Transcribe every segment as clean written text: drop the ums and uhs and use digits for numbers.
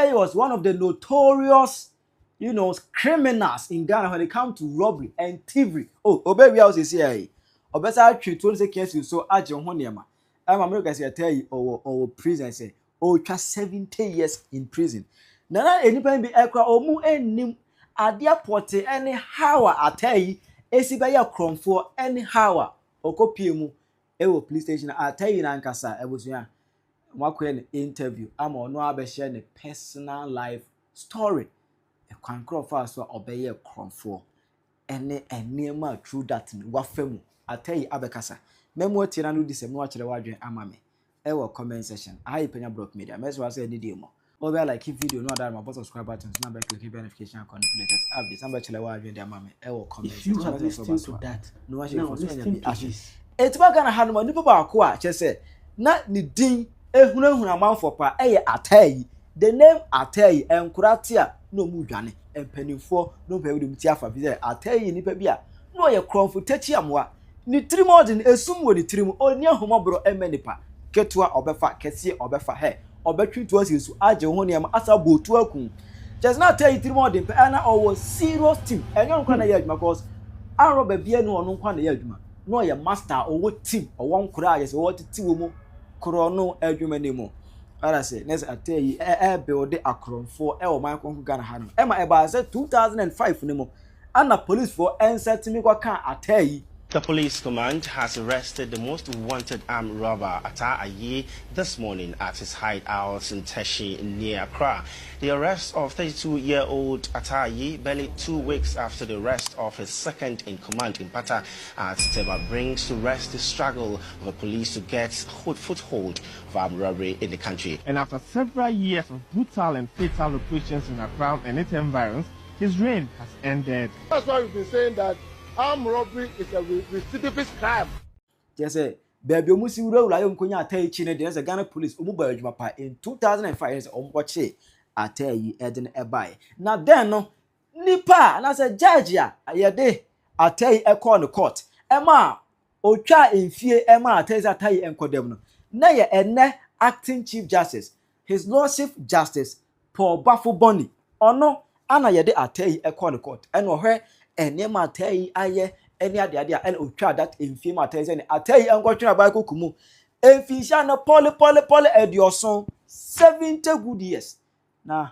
He was one of the notorious, criminals in Ghana when it comes to robbery and thievery. Oh, baby, I was here. Obesa treat 20 cases so aje ho niema. I'm America say tell you or prison say just 70 years in prison. Na enipa bi ekra omu ennim ade apote anyhow Ataa Ayi esi be ya kromfo anyhow okopie mu ewo police station Ataa Ayi na nkasa ebusua makoye ne interview ama ono abehye ne personal life story e kwankro fa so obeye kromfo ene enema true that wafemu Ataa Ayi abekasa memo tia na no disem no akere wadwen ama me ewo comment section ayi penya block media meso wa say ni mo over like video no that my subscribe button so now click notification icon the latest updates somebody chele wadwen dey ama me ewo comment section you have listened to that no wa now listen to this etiba Ghana ha no nipa ba ko a che say na ni din ehunahuna amanfo pa eye Ataa Ayi the name Ataa Ayi enkurate a no mu dwane empanifo no pe we muti afa bi say Ataa Ayi nipa bi a no ye kromfo tachi amwa ni trim odin esum wo ni trim oni ahomobro emenipa ketua obefa kese obefa he obetwitu asisu aje ho niam asa botu akun just now tell you trim odin pe na owo serious team enyo nkwa na ye adwuma cause aroba bia no ono nkwa na ye adwuma no ye master owo team owo nkura aye se owo titi wo mu kro no adwuma ne mu ara se nes Ataa Ayi build akronfo e o man kon Ghana ha no e ma e ba se 2005 ne mu ana police for enset mi kwa kan Ataa Ayi. The police command has arrested the most wanted armed robber, Ataa Ayi, this morning at his hideout in Teshi near Accra. The arrest of 32-year-old Ataa Ayi, barely 2 weeks after the arrest of his second-in-command in Pata at Teba, brings to rest the struggle of the police to get foothold of armed robbery in the country. And after several years of brutal and fatal operations in Accra and its environs, his reign has ended. That's why we've been saying that armed robbery is a recidivist crime. Just say, baby, omusi wura yo nkonya Ataa Ayi chine de Ghana police omu ba adwuma pa in 2005 say omboche Ataa Ayi eden ebai. Na then no nipa na say judge ya yede Ataa Ayi ekọ no court. Ema otwa enfie ema Ataa Ayi enkodem no. Na ye ene acting chief justice, his lordship justice Paul Bafo Boni. Ono ana yede Ataa Ayi ekọ no court. Eno hwe enema Ataa Ayi aye any ade and otwa that enfie Ataa Ayi Ataa Ayi enkotwena ba kokumu enfisha na pole edioson 70 good years na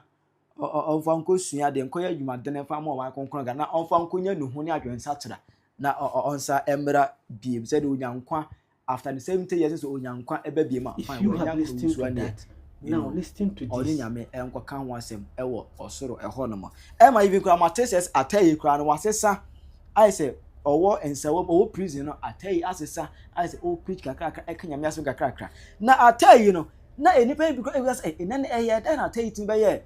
onfa nkosua de nkoya adwuma de ne fa ma wa konkron ga na onfa nkonya nuhu ne adwensa tira na onsa emra biem said onyankwa after the 70 years so onyankwa eba biem a fine onyankwa now listen to this onyame enkoka ho asem ewo osoro ehonoma ema even kura mateses Ataa Ayi kura no wasesa I say owo ensawo owo prison no Ataa Ayi asesa I say o preach kakra ekanyame aso kakra na Ataa Ayi no na enipa because we say enane eye dan Ataa Ayi tin be ye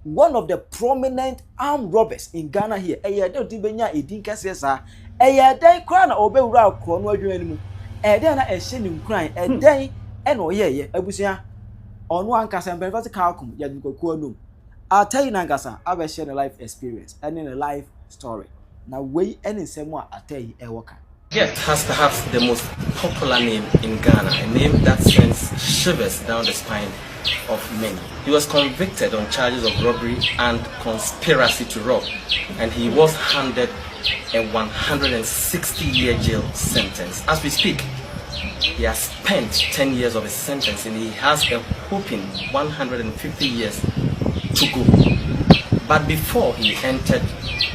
one of the prominent armed robbers in Ghana here eye dan tin be nya edin kase sa eye dan kura na obewura akro no adwuma ni mu dan na ehye ni nkran dan na oyeye abusua onu ankasa mbefati kalkum ya dikokuo num Ataa Ayi nankasa abehye the life experience and in a life story na we any nsem a Ataa Ayi ewoka. Yet has perhaps the most popular name in Ghana, a name that sends shivers down the spine of many. He was convicted on charges of robbery and conspiracy to rob, and he was handed a 160-year jail sentence. As we speak, he has spent 10 years of his sentence and he has a whopping 150 years to go. But before he entered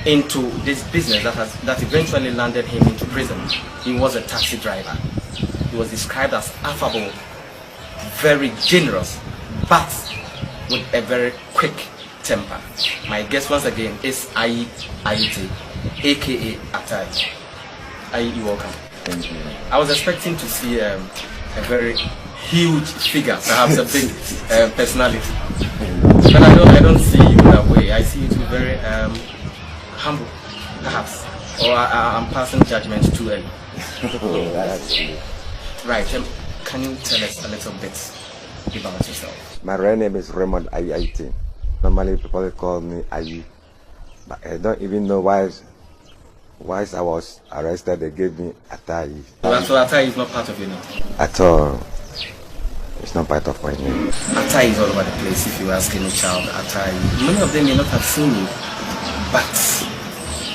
into this business that eventually landed him into prison, he was a taxi driver. He was described as affable, very generous, but with a very quick temper. My guest once again is Ayi Ayi, aka Ataa Ayi. Ayi, you're welcome. Thank you. I was expecting to see a very huge figure, perhaps a big personality. But I don't see you that way. I see you to be very humble, perhaps. Or I'm passing judgment too early. Right. Can you tell us a little bit about yourself? My real name is Raymond Ayi. Normally people call me Ayi. But I don't even know why I was arrested, they gave me Ataa Ayi. So Ataa Ayi is not part of your name? At all. It's not part of my name. Ataa Ayi is all over the place. If you ask any child, Ataa Ayi, many of them may not have seen you, but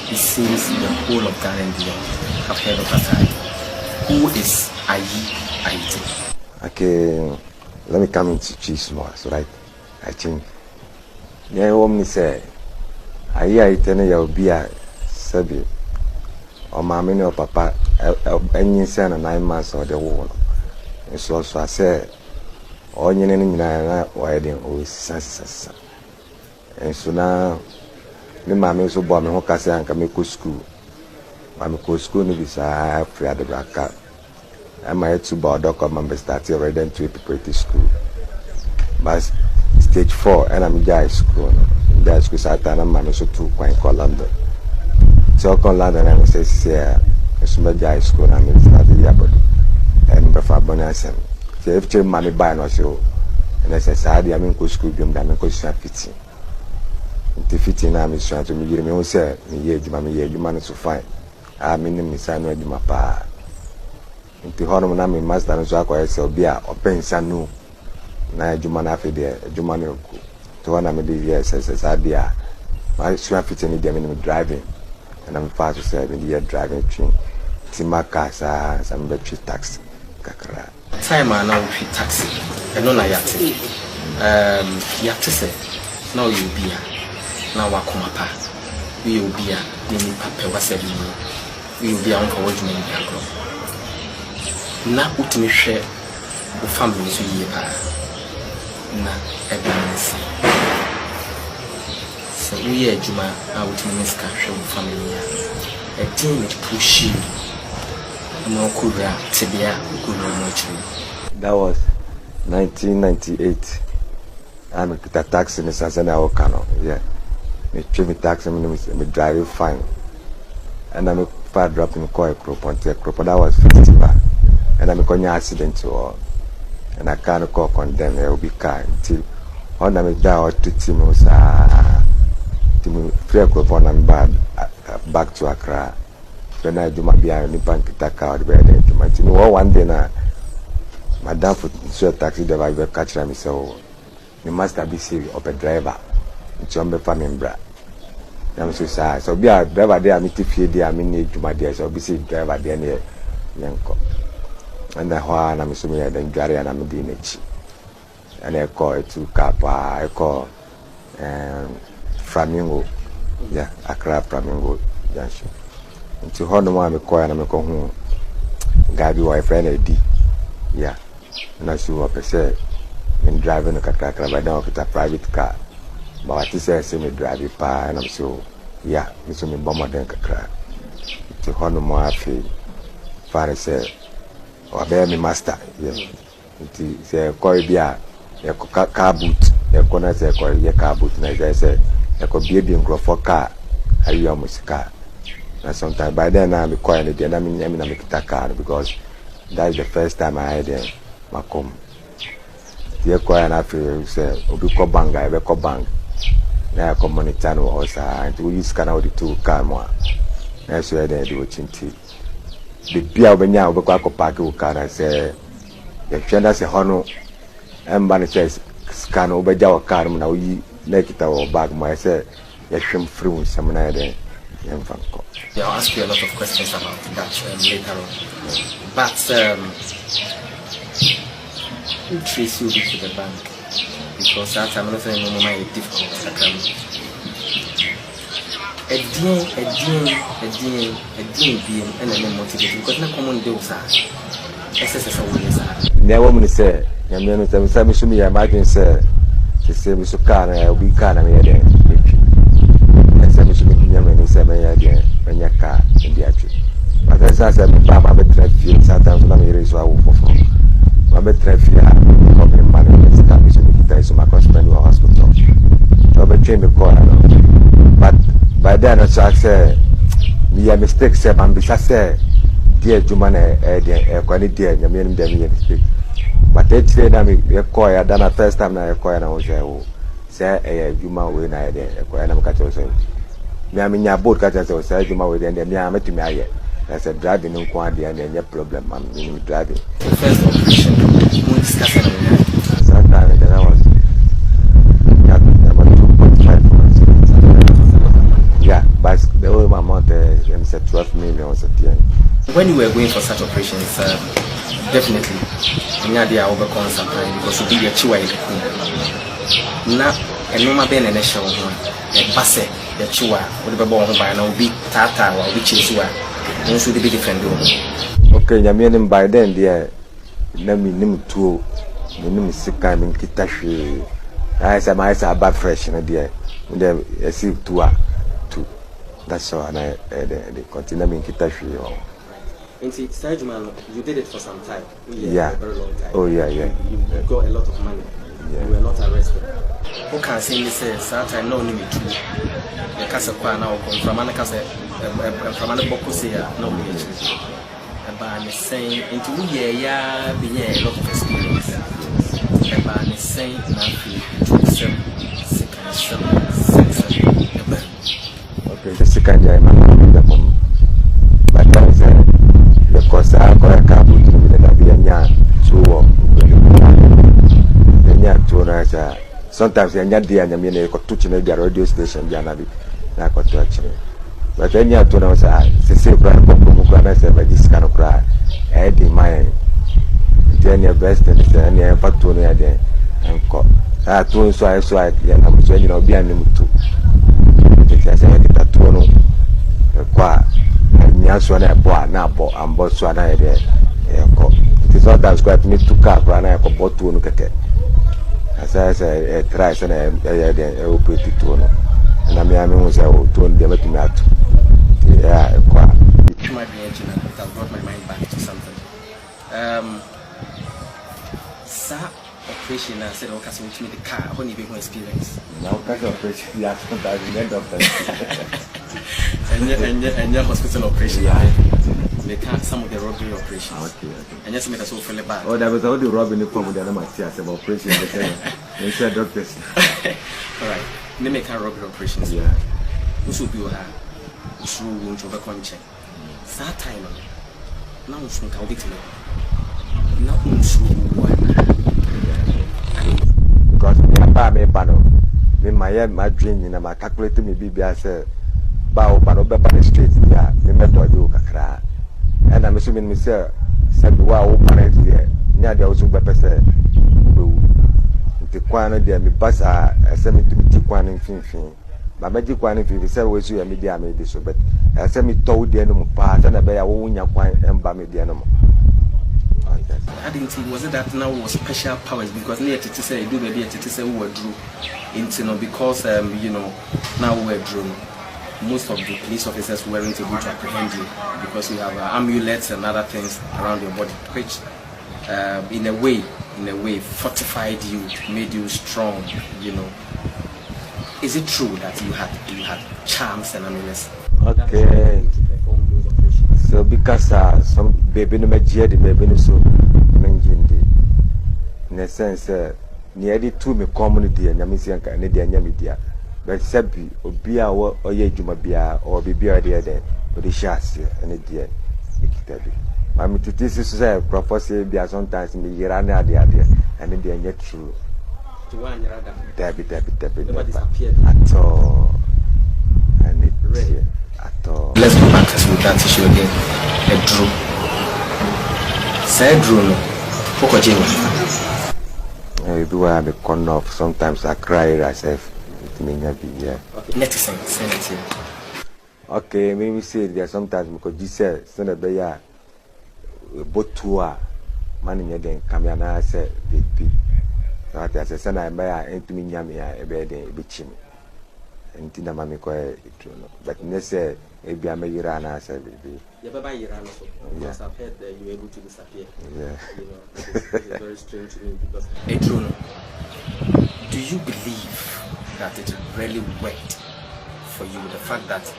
it seems the whole of Ghana and beyond have heard of Ataa Ayi. Who is Ayi? Okay, let me come into cheese more, so right? I think. Yeah, woman say, Ayi tell you be a sabi. Or mammy or papa, any son and 9 months or the wall. And so I said, all you know, wedding always sense. And so now, me mammy so bomb me hokasa and come to school. I'm go school no be I free at the bracket. I'm a two bar doc of member started already to preparatory school. But stage 4 and I'm in school. In high school, Satan and mammy so 2 quite call London. So I London and say, it's my high school and I'm started here, but and before bonus. So if you money buy no show, and I said, I'm in school, I'm going to 15. The 15 I'm trying to me, you say, you manage to find. I'm in the sign with my pa. Into Hormon, I'm in master and so I say, be a pension no. Now, you man after there, you man to one of the years as idea. My swear 15 them driving. And I'm fast to say, in the year driving train. Timaka, some battery taxi. Kakara. Time I now with taxi. And no, yate. Yate say, now you be here. Now I come up. We will be here. Nini papa was said, we will be on for what you mean. Now, put me share the family to ye. Na evidence. So we are Juma out in this country family. A team pushing no Korea, Tibia, That was 1998. I'm a taxi in the Sasana Okano. Yeah. Me train taxi, me drive fine. And I'm a far dropping coil crop on the crop. That was 50 baht. And I'm a conya accident to all. And I can't call condemn, I will be kind until on a down to Timos. Tim Freco on bad back to Accra. When I do my behind the bank, take out the bed. One day now, Madame for sure taxi driver will catch me. So you must be serious of a driver. It's on the family, bra. I'm so sad. So be a driver there, meet if you there, I mean, to my dear, so be serious driver there near Yanko. And the one I'm assuming then Gary and I'm doing it. And I call it to Kappa, I call Flamingo. Yeah, Accra Flamingo Junction. Into Honor, I'm a call and I'm a home. Gabi, my friend, AD. Yeah, and I see what I said. I'm driving a car, but now it's a private car. But what he says, me drive it, and I'm so, yeah, it's me bomber than a car. To Honor, my feel. Father said, or bear me master, yeah. It's a corridor, a car boot, a corner, a car boot, and as I said, a could be a for car, I almost car. And sometimes by then I'm quiet, and I mean, I'm make that car because that is the first time I had my come. The quiet after say, Obuko Bang, I will bang. Now I come on the channel also, and we use canal the 2 car more. That's where they do chinty. The beer when you have a park who can say, the China say, Hono, and Banachess scan over your car now. You make it our bag, my say, you shrimp through some night. I'll ask you a lot of questions about that later on. But who trace you to the bank? Because that I'm not saying no more difficult. A dean being and then motivated because no common deals are. SSS. The woman said, "Young men, some should be imagine, sir. She said, Mr. Carr, I will be kind of here. And some should be young men, 7 years when your car in the actual. But as I said, Papa, but traffic, sometimes I'm here is what for. My traffic, I'm management establishment, so my customer to a hospital. So I became a call. But by then, I said, me a mistake, sir, and besides, dear Jumana, quite dear, you mean them mistake. But they said, I'm a coy, I done a first time I acquired, and I was there. Say, Juma, when I acquired, I'm catching. Me, I mean, your boat catches, so say, Juma, with them, I met me. I said, driving no quantity and any problem, I'm driving. The first operation We're discussing it. Sometimes then I was about 2.5 months. Yeah, but the whole amount said 12 million was at the end. When you were going for such operations, definitely, you had the overcome sometimes because you be a chiwa. Now, and no matter any show, a basse, the chiwa, whatever born by now be tata or which is where you should be different. Okay, I mean, by then, dear, name two, name sick kind in Kitashi. I said, my eyes are bad fresh, and dear, when they see two. That's all, and they continue in Kitashi. And see, Sergeant, you did it for some time. Yeah. For a very long time. Oh, yeah. You got a lot of money. Yeah. You were not arrested. Who can say this? Satan, no, need to. The Casa Quana from Anacasa, from Anabocosia, no, about the same into yeah, being a lot of experience. About the same, nothing, okay, the second time I'm but that's because I got a couple to me that be a young sometimes a young dear and I mean, I got touching the radio station, Janabi, and I got touching. But then you have to know, say, this kind of cry, I in my then your best and any opportunity there and call. I told so I saw it, and I'm saying, be a name too. I say, I get a tono, a qua. Nyanswan a boy now, and Botswana there. It is not that quite me to cap, and I got bought to look at it. As I say, a trice and a pretty tono. And I mean, was a tone the to me out. Yeah, quite. You might be engine that brought my mind back to something. Sir, operation, I said, okay, so which made the car, I won't even experience. Now, kind of operation, yes, but I end up and your hospital operation. Yeah. They can't some of the robbery operations. Okay. And just made us all feel bad. Oh, there was all the robbing from the animal about operation. They said doctors. Alright. They make our robbery operations. Yeah. Who should be her? Who should want to overcome check? That time, now it's not big to me. Now it's because me panel. Me my dream in my calculating me be I said. Bow, but over the street, yeah, me met or do cry. And I'm assuming me sir said, wow, open it there. Near the also better said, the quana there, me bus are send me to me quan in fin. My magic one if you say, was you a media made this, but I send me told the animal part and a bear won't your quine and by me the animal. I didn't think was it that now was special powers because near to say, do maybe to say we were drew into because now we're drawn. Most of the police officers weren't able to apprehend you because you have amulets and other things around your body, which in a way fortified you, made you strong. Is it true that you had charms and amulets? Okay. So because some baby no the baby no so menjindi. In a sense, near the two me community and Yamisian Canadian Yamidia. But Sabi, or Bia or Yejumabia or Bibia there, but the chassis and a dear. I'm to this is a proposal, be sometimes me Irana the idea, and in the end, yet true. Debbie, at all. And it ready at all. Let's go back with that issue again. A drew. Say drew no. I do have a corner of sometimes I cry myself. Yeah. Okay. Okay, maybe say there sometimes because you said send a bear boat tour money again come here and say baby. So I said send a bear into me a bed a bitch and Tina Mammy quite true. But they say maybe I may run as a baby. You ever Iran also? Yes, I've heard that you were able to disappear. Yeah. It's very strange to me because Adrian, do you believe that it really worked for you, the fact that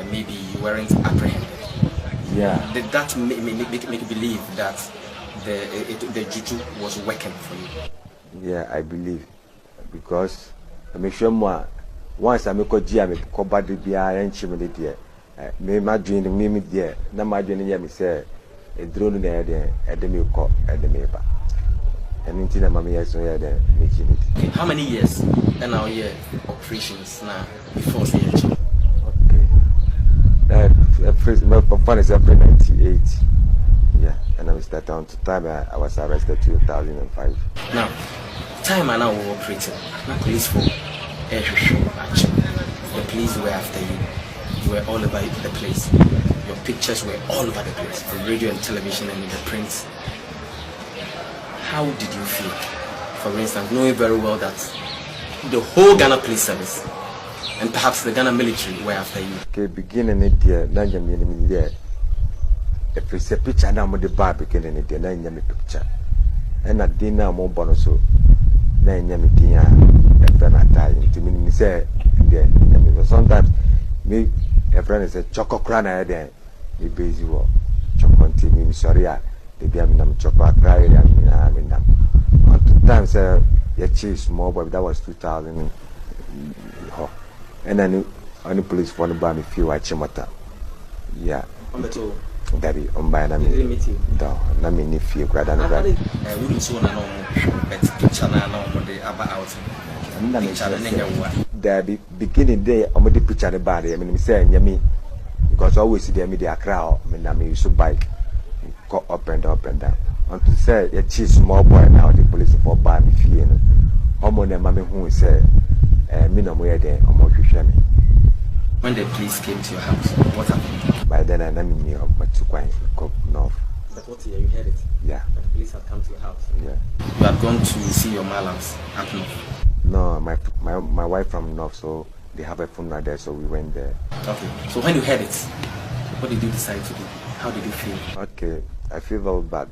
maybe you weren't apprehended? Yeah. Did that make you believe that the juju was working for you? Yeah, I believe. Because I make sure more once I make a G, I make a body be and chimney there. Me my dream, me there. Now my dream, me say a drone there, at the milk at the neighbor. anything I'm here, so yeah, then making it. Okay, how many years and our year operations now before CH? Okay. My papa is April 98. Yeah, and I started on to time I was arrested 2005. Now, time I now operating. Not police for air show action. The police were after you. You were all over the place. Your pictures were all over the place, on radio and television and in the print. How did you feel? For instance, knowing very well that the whole Ghana Police Service and perhaps the Ghana military were after you. Okay, beginning it there, Nanjam there. A picture now with the bar beginning it there, Nanjam picture. And at dinner, more bonus so Nanjam dinner, and then I tie to me say, sometimes me, a friend is a choco crana there, me busy war, choco me, sorry, they be a minam choco cry, I mean, on 2 times, yeah, cheese more, but that was 2000. And then on the police phone by me few watching yeah. Daddy, by na me. No, na me ni few grad and grad. I wouldn't so na no but picture na no the about out. Daddy, beginning day, I'm the picture the body. I mean, say, me because always see me the crowd. I mean, I mean, you should bike, go up and down. And to say, a cheese small boy now, the police for by me fear. Homo ne mammy who say, me no more there, or more me. When the police came to your house, what happened? By then I knew my 2 coins, north. But what year you heard it? Yeah. The police had come to your house. Yeah. You had gone to see your malams up north. No, my wife from north, so they have a funeral there, so we went there. Okay. So when you heard it, what did you decide to do? How did you feel? Okay, I feel very bad.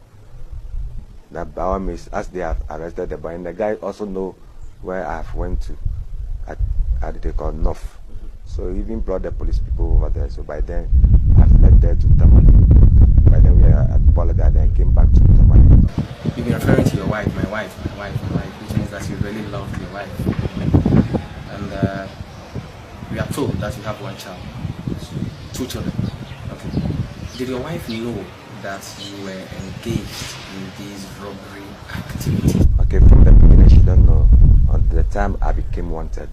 That by all means, as they have arrested the boy, and the guy also know where I have went to. At they call North. So he even brought the police people over there. So by then, I fled there to Tamale. By then we were at Bolagada and came back to Tamale. You've been referring to your wife, my wife, which means that you really loved your wife. And we are told that you have 1 child, 2 children. Okay. Did your wife know that you were engaged in these robbery activities? Okay, from the beginning she don't know. Until the time I became wanted.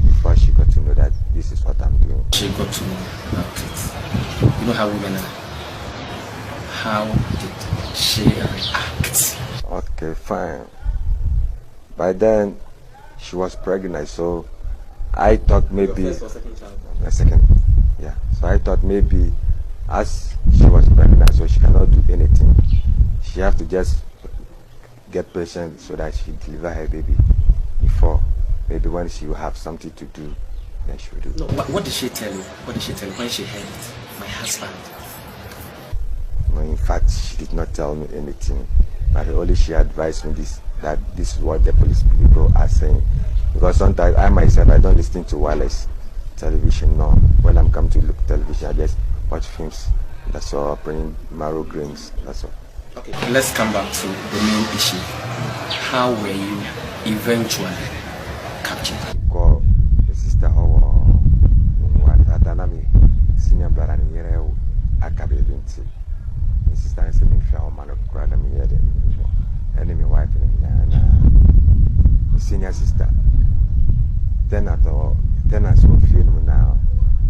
Before she got to know that this is what I'm doing. She got to know about it. You know how women are. How did she react? Okay, fine. By then, she was pregnant, so I thought maybe... Your first or second child? A second, yeah. So I thought maybe as she was pregnant, so she cannot do anything. She have to just get patient so that she deliver her baby before. Maybe when she will have something to do, then she will do. No, what did she tell you? What did she tell you when she heard it? My husband. No, in fact, she did not tell me anything. But only she advised me that this is what the police people are saying. Because sometimes I myself, I don't listen to wireless television. No, when I'm come to look television, I just watch films. That's all, playing marrow grains. That's all. Okay, let's come back to the main issue. How were you eventually captured? Call the sister who senior brother and here I can't be my sister is a man of crowd and me enemy wife and senior sister. Then at all, tenants will feel now.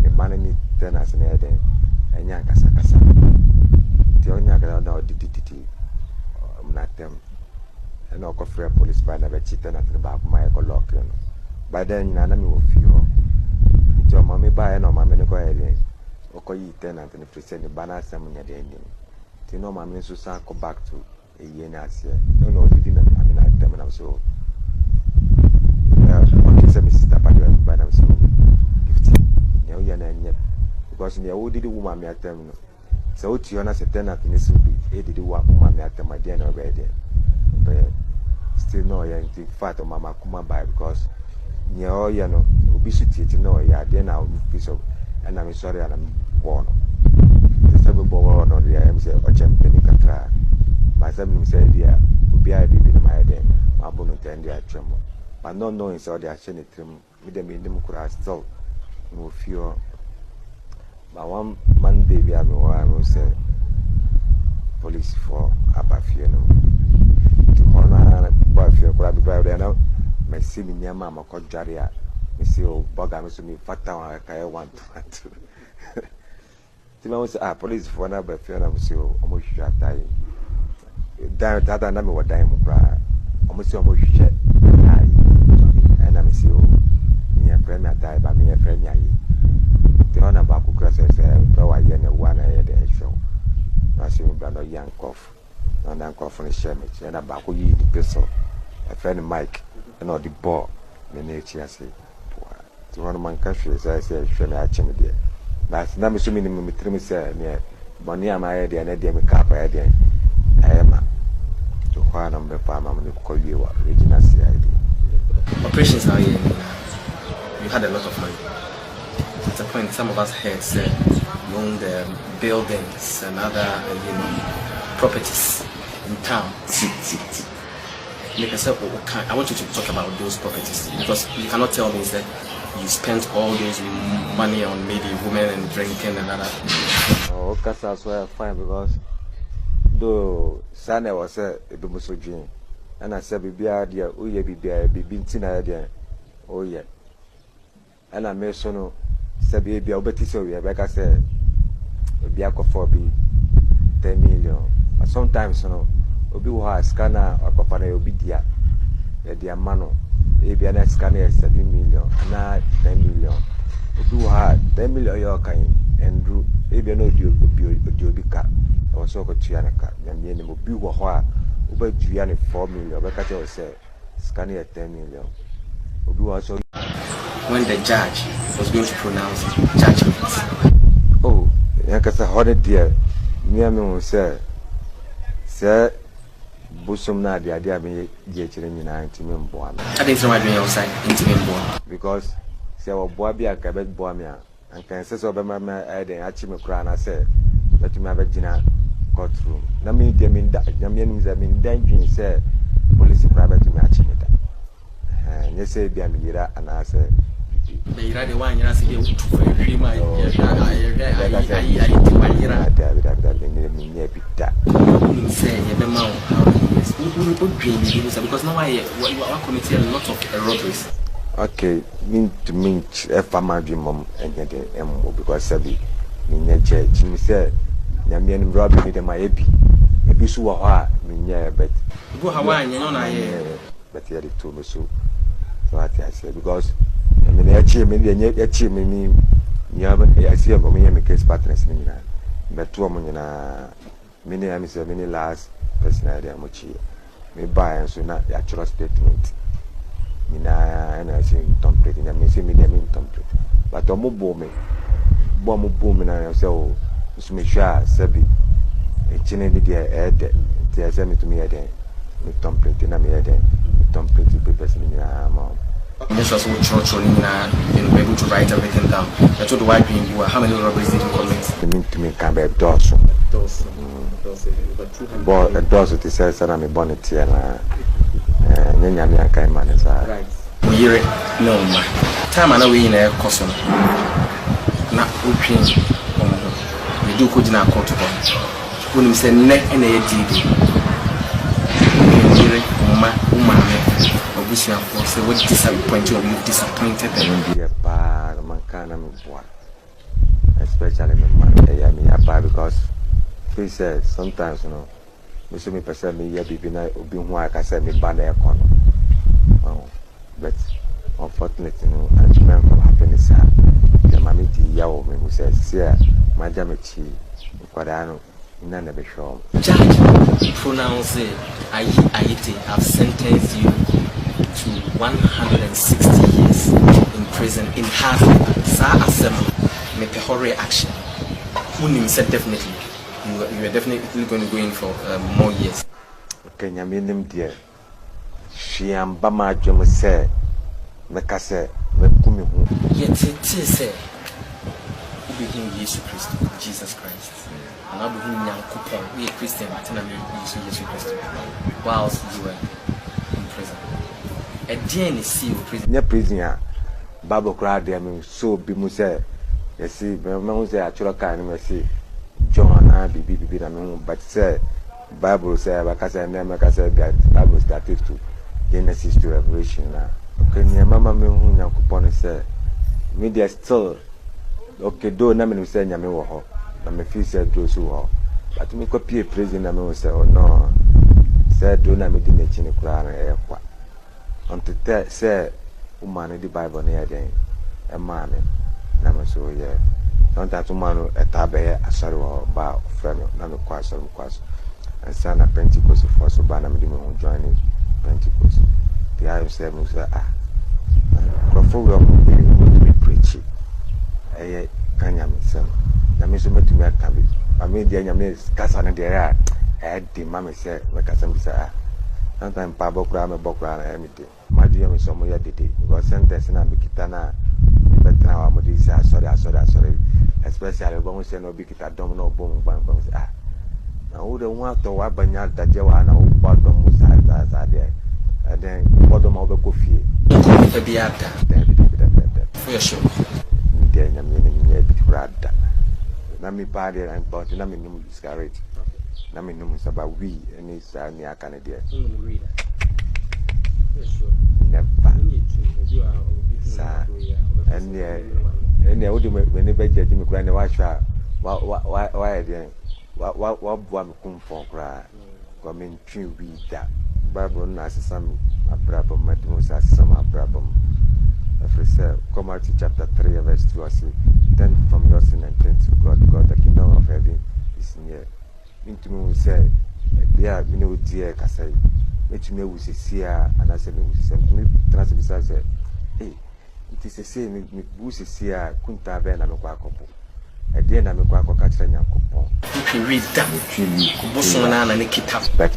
The man need tenants near them and young Casa. The only other did not them. And I'll call a police by never cheating at the back of my lock. By then, Nana will feel. Your mammy buy no mammy go ahead. Okay, tenant and the present the banner ceremony at the ending. You know, mammy Susan go back to a year last year. No, didn't. I mean, I tell them so. Okay, so Mr. Padua by them so 15. Yet because in the old did woman me at them. So, to you, as a tenant in this will be 80 woman me at them, my dear, already. But still, no, in fact, Mama Kuma by because. Near you know, obesity to know, yeah, then I'll piece of, and I'm sorry, and I'm born. The seven born on the MC or champion catra. My seven said, yeah, will be I did in my day, my bonnet and their tremble. But not knowing so they are sending trim with them in them could still no fear. But one Monday, we have no one will say police for about funeral. to honor boy feel grab brother now. My see me near mamma called Jaria. Me see old bugger me so me fat town I want to. Tima was a police for another fear of so almost shut dying. That I never would die more cry. Almost shut die. And I'm so near premier die by me a friend. The honor back who crosses though I yen one I had a show. I see brother young cough. And then cough on the shemage. And about who you the pistol. A friend Mike and all the ball. The nature I say. To one of my countries, I say, friend, I chimney there. But now, so many me say, near Bonia, my idea, and Eddie, my cap, idea. I am to one of the farmer, and call you original CID. Operations are here. You had a lot of money. At a point, some of us had said, you own the buildings and other, properties in town. Like I said, I want you to talk about those properties because you cannot tell me that you spent all those money on maybe women and drinking and other. Oh, because that's why I fine because though Sana was a Bimuso dream, and I said, "Be idea, oh yeah, be tina idea, oh yeah." And I made so no, said, "Be a better so yeah." Like I said, be a for be 10 million. But sometimes you know, obi wa scanner or papa na obi dia, dia mano. Maybe an scanner 7 million, na 10 million. Do hard 10 million your kind and do maybe no do car. I was so good to Yanaka. And the enemy be what about Gianni 4 million. But I say scanner 10 million. Also when the judge was going to pronounce judgment. Oh, Yankasa horrid dear. Me say, sir. Busum na the idea me children in intimate boy. I didn't throw my dream outside intimate boy. Because say our boy be a cabet boy me and can say so by my head and achieve crown. I said, let me have a dinner courtroom. Na me them in that Yamian is a mean danger, say police private to match it. And you say be a mira and I said, they rather one year say, because now I committed a lot of robberies. Okay, mean to meet a farmer dream mom and get the M because Sabi in church. Me said, Yamian robbed me to my epi. A bisu wa me but go Hawaii, you know, but he had it to me so. So I said, because I mean, I achieve me, I see a woman case partners. But 2 months, many I miss a many last person idea much. Me buy and so not actual statement. And I say, template, and I may say, me template. But I'm booming, and I say, oh, Miss Misha, Sabi, a chinny media head, they send me to me again. Me template, and I may add template papers in your mouth. This was what church and be able to write everything down. I told the white people how many robberies did you commit? You mean to me can be a dozen. But a dozen it says that I'm a bonnet here and Yanya Kaiman is right. We hear it no man. Time I know we in a custom. Not open. We do good in our court. When we say neck and a DD. We hear it, woman. So what disappointed you? Disappointed and be a bad man can especially my because he said sometimes you know we see me person me here be like I said me bad aircon. But unfortunately you know I remember from happiness the mommy yawo me who says see my jamachi kwadano ina na be show judge pronounce Ayi have sentenced you to 160 years in prison in half Sir Assembly make a horror action. Who said definitely you are definitely going to go in for more years. Okay, Yaminim dear. She am Bama Jom say Nakase Nakumi. Yet it is who became Jesus Christ. And I became young couple, we a Christian, but I mean Jesus Christ. Whilst you were in prison. A DNA see prison. Near prison, Bible cried them so be Muse. You see, my mom say, I should kind of see John, I be, but say, Bible say bakasa name kasa Bible started to Genesis to Revelation na okay ni mama me hu Nyankopon say me dey still okay do na me say nyame wo ho na me feel say do so ho but me copy praise na me say oh no say do na me di na chi ni kura na e kwa unto say woman the Bible na den e ma me na me so yeah sometimes woman etabe asori wo ba friend na me kwa so and sana Pentecost for so ba na me di me join Pentecost the I say me say for we preach eh kanya me say na me so metumi aka bi me dia nyame kasa na dia di mama say me kasa me say sometimes pa bokura na emite madu yemi so mo ya dede because sentence na bikita na betra wa mo di say sorry especially when we say no bikita dom no bom bang say na wo de wa to wa banya daje wa na wo bodom mo sa there and then bodom ma obeko fie for the after for your show me dia nyame ni bi brada na me pa there and but na me no discourage na me no say ba we any sa ni aka na there never sa and yeah would me ne be judge me kura ne wa hwa wa there wa bua me kumfon kura ko me ntwi wi da Bible na asesam abrabam madum sa asesam abrabam after say Matthew chapter 3 verse 2 I say turn from your sin and turn to God the kingdom of heaven is near into me say bia me no die kasai metumi awusisia anase me wusisia me transmisa say nti sese me wusisia kunta be na me kwa akopo ede na me kwa akoka kire Nyankopon you read that kuboso na ne kitab but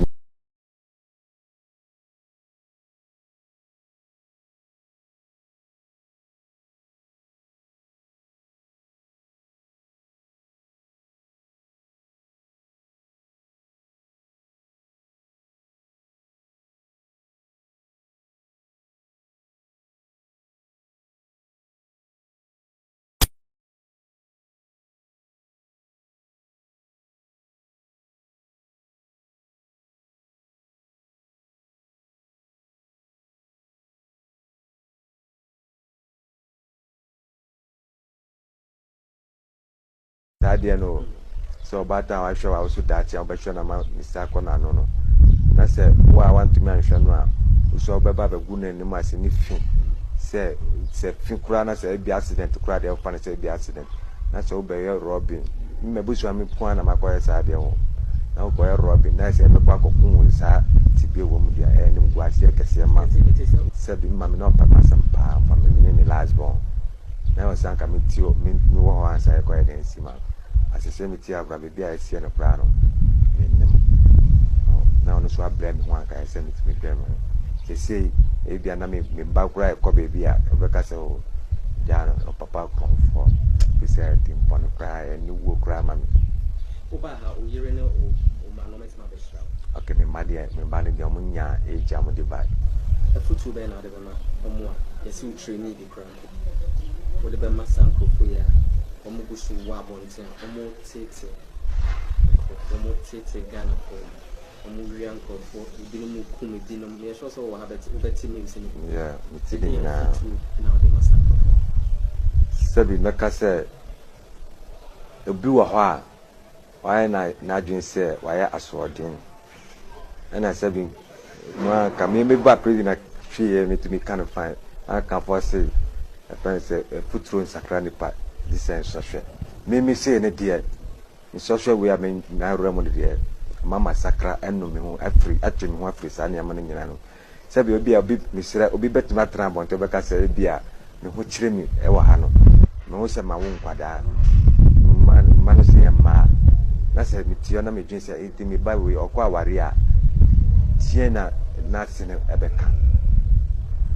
that dia no so bata wa hwe wa also dachi obehwe na ma misa kona no na say wa want to me anhwe no a so beba begu na ni ma se ni fi say fi kura na say bi accident kura de ofa na say bi accident na say obeye robin me busu ami po na makoye sa de ho na obeye robin na say me kwa kokun sa tibie wo mu dia ni mgu ase kese ma say bi ma me no pa masampa fa me ni last born na o sanka me tio me wo ho ansa e koye den sima asese me tia bra be a ese no pra no na ono so abra me ho anka ese me timi bra me say e bia na me ba kura e ko be bia obeka se o jana o papa konfo be say tim pon kura e ni wo kura ma me oba ha o yire ne o ma no metima be shira okay me ma de omunya e jam de ba a futu be na de be ma omo a yesi u training di kura o de be ma sanko fo ya omo gusu wa bonten omo tete gana ko omo wian ko fo idinu mu kum idinu me so so wa habet ubeti me nsini yeah mitini na o de ma sanko sabi meka se obi wo ho a why na adwin se why asodin and sabi no ka me ba president hwe me to me kind of fine I can foresee a friend say futuro nsakra nipa this sense hwe me say ne dia me social we am na remo dia mama sakra eno me ho afri atwe me ho afri sa na ma no nyina no sabi obi misira obi betima tra bonto be ka say bia me ho kire mi e wa ha no me ho se ma wo nkwada ma no se ma na say me tio na me dwen say enti me ba we okwa aware a tie na nasi ne ebeka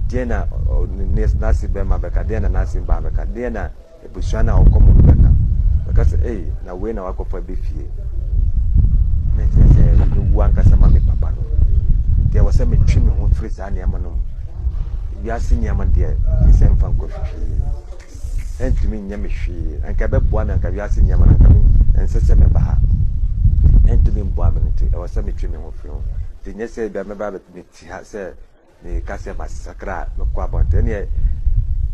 tie na nasi be ma beka tie na nasi ba beka tie na ebusuana okomo beka because na we na wakofa be fie na say we wan kasa ma me papa no dia wase me twi me ho free sa na no bia sinya ma dia sen fan ko enti me nya me hwie anka be boa me anka bia sinya ma anka me ensese me ba and to be bombing. I was semi trimming of film. The next day, I remember me said, the Cassia Massacra, no quabont,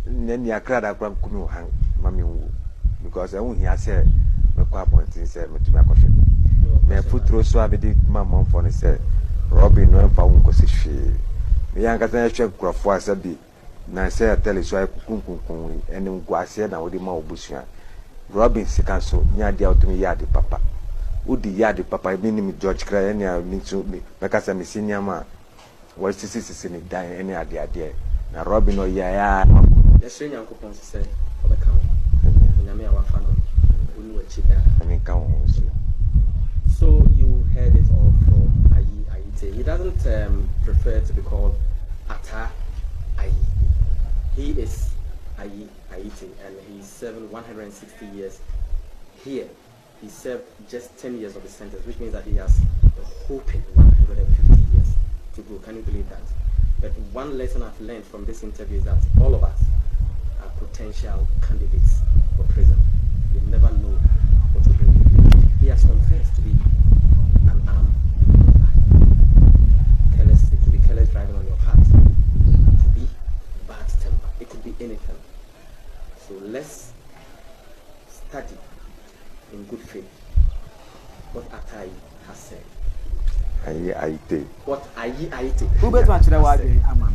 and then you cried out from Kumu hang, Mammy, because I won't hear said, no quabont, and said, to my coffee. My foot through swabby did my mom for and said, Robin, no pound was she. The young Catanation Croft was a bit. Now say I tell you so I couldn't and then go say now with the more bushia. Robin Sicanso, near the out to me yard, papa. Would the yard, papa, meaning George Cray, any I need to be because I'm a senior man. Was this is in it dying any idea? Now Robin or ya. The senior uncle said, for the count. And I mean, our family. We knew a cheap. I mean, count. So you heard it all from Ayi Ayi. He doesn't prefer to be called Ataa Ayi. He is Ayi Ayi, and he's serving 160 years here. He served just 10 years of his sentence, which means that he has a whopping 150 years to go. Can you believe that? But one lesson I've learned from this interview is that all of us are potential candidates for prison. You never know what will bring you. He has confessed to be an armed robber. Careless, it could be careless driving on your part. It could be bad temper. It could be anything. So let's study in good faith what Ataa Ayi has said. Ayi Ayi. What Ayi Ayi Who bet much that